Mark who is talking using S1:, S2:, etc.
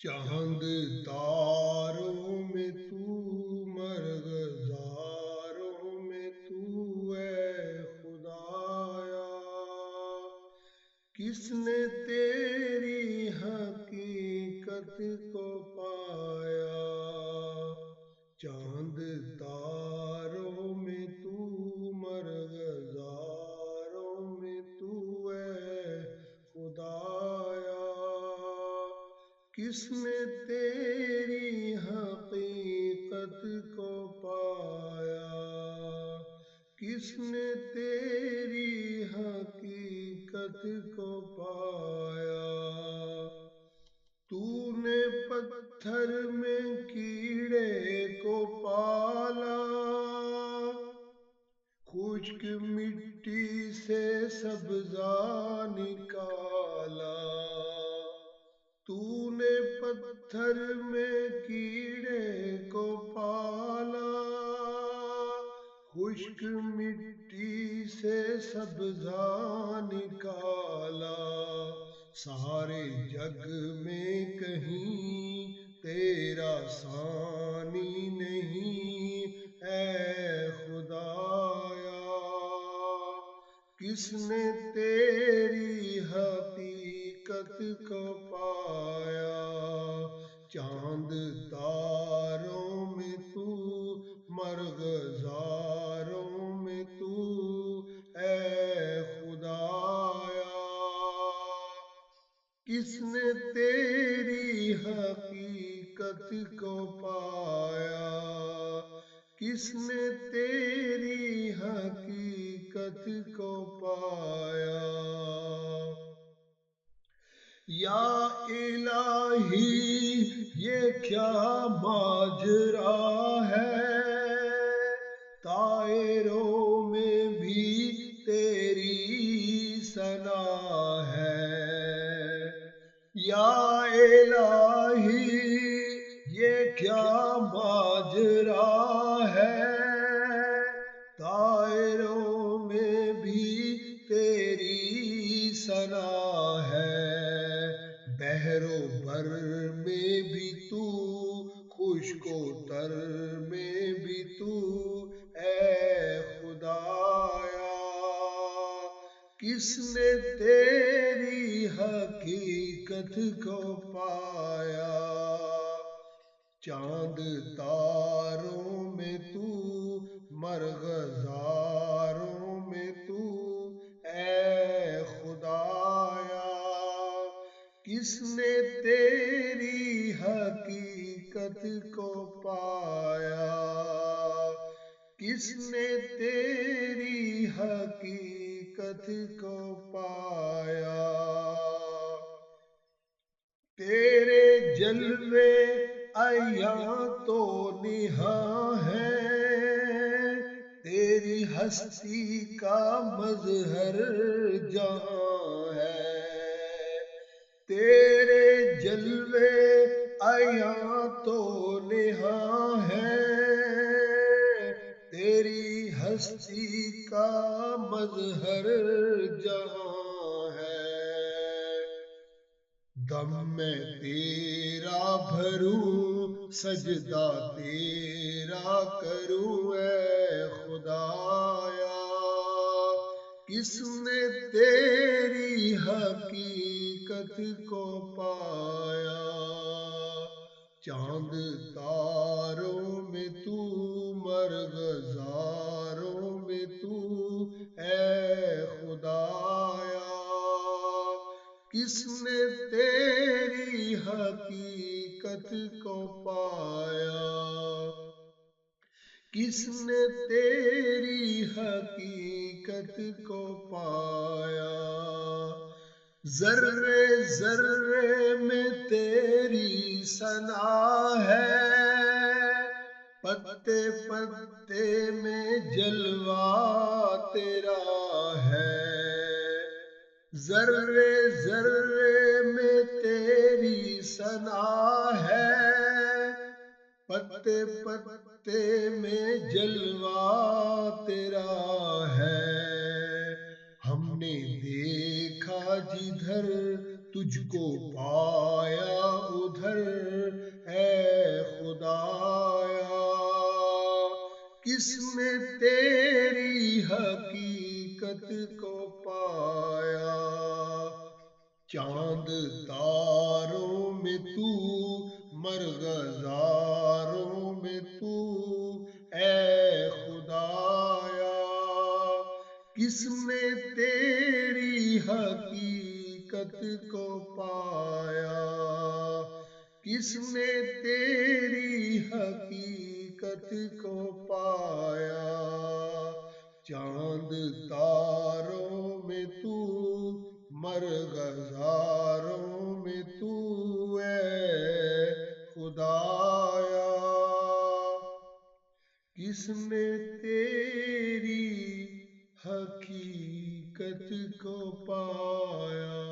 S1: چاند تاروں میں تو، مرغزاروں میں تو اے خدایا، کس نے تیری حقیقت کو پایا؟ چاند تاروں میں تو، مرغزاروں میں تو اے خدایا، کس نے تیری حقیقت کو پایا؟ کس نے تیری حقیقت کو پایا؟ تو نے پتھر میں کیڑے کو پالا، خشک مٹی سے سبزہ نکالا۔ تو نے پتھر میں کیڑے کو پالا، خشک مٹی سے سبزہ نکالا۔ سارے جگ میں کہیں تیرا ثانی نہیں اے خدایا، کس نے تیری حقیقت کو پایا؟ چاند تاروں میں تو، مرغزاروں میں تو اے خدایا، کس نے تیری حقیقت کو پایا؟ کس نے تیری حقیقت کو پایا؟ یا الہی یہ کیا ماجرا ہے، طائروں میں بھی تیری ثنا ہے۔ یا الہی یہ کیا ماجرا ہے، طائروں میں بھی تیری ثنا ہے۔ بحر و بر میں بھی تو، خشک و تر میں بھی تو اے خدایا، کس نے تیری حقیقت کو پایا؟ چاند تاروں میں تو، مرغزاروں میں تو اے خدایا، کس نے تیری حقیقت کو پایا؟ کس نے تیری حقیقت کو پایا؟ تیرے جلوے عیاں تو نہاں ہیں، تیری ہستی کا مظہر جہاں ہے۔ تیرے جلوے عیاں تو نہاں ہیں، تیری ہستی کا مظہر جہاں ہے۔ دم میں تیرا بھروں، سجدہ تیرا کروں اے خدایا، کس نے تیری حقیقت کو پایا؟ چاند تاروں میں تو، مرغزاروں میں تو اے خدایا، کس نے تیری حقیقت کو پایا؟ کس نے تیری حقیقت کو پایا؟ ذرے ذرے میں تیری ثنا ہے، پتے پتے میں جلوہ تیرا ہے۔ ذرے ذرے میں تیری ثنا ہے، پتے پتے میں جلوہ تیرا ہے۔ ہم نے دیکھا جدھر تجھ کو پایا ادھر اے خدایا، کس نے تیری حقیقت کو پایا، چاند تاروں میں تو مرغزاروں میں تو اے خدایا، کس نے تیری حقیقت کو پایا، کس نے تیری حقیقت کو پایا، چاند تاروں میں تو مرغزاروں میں تو اے خدایا، کس نے تیری حقیقت کو پایا۔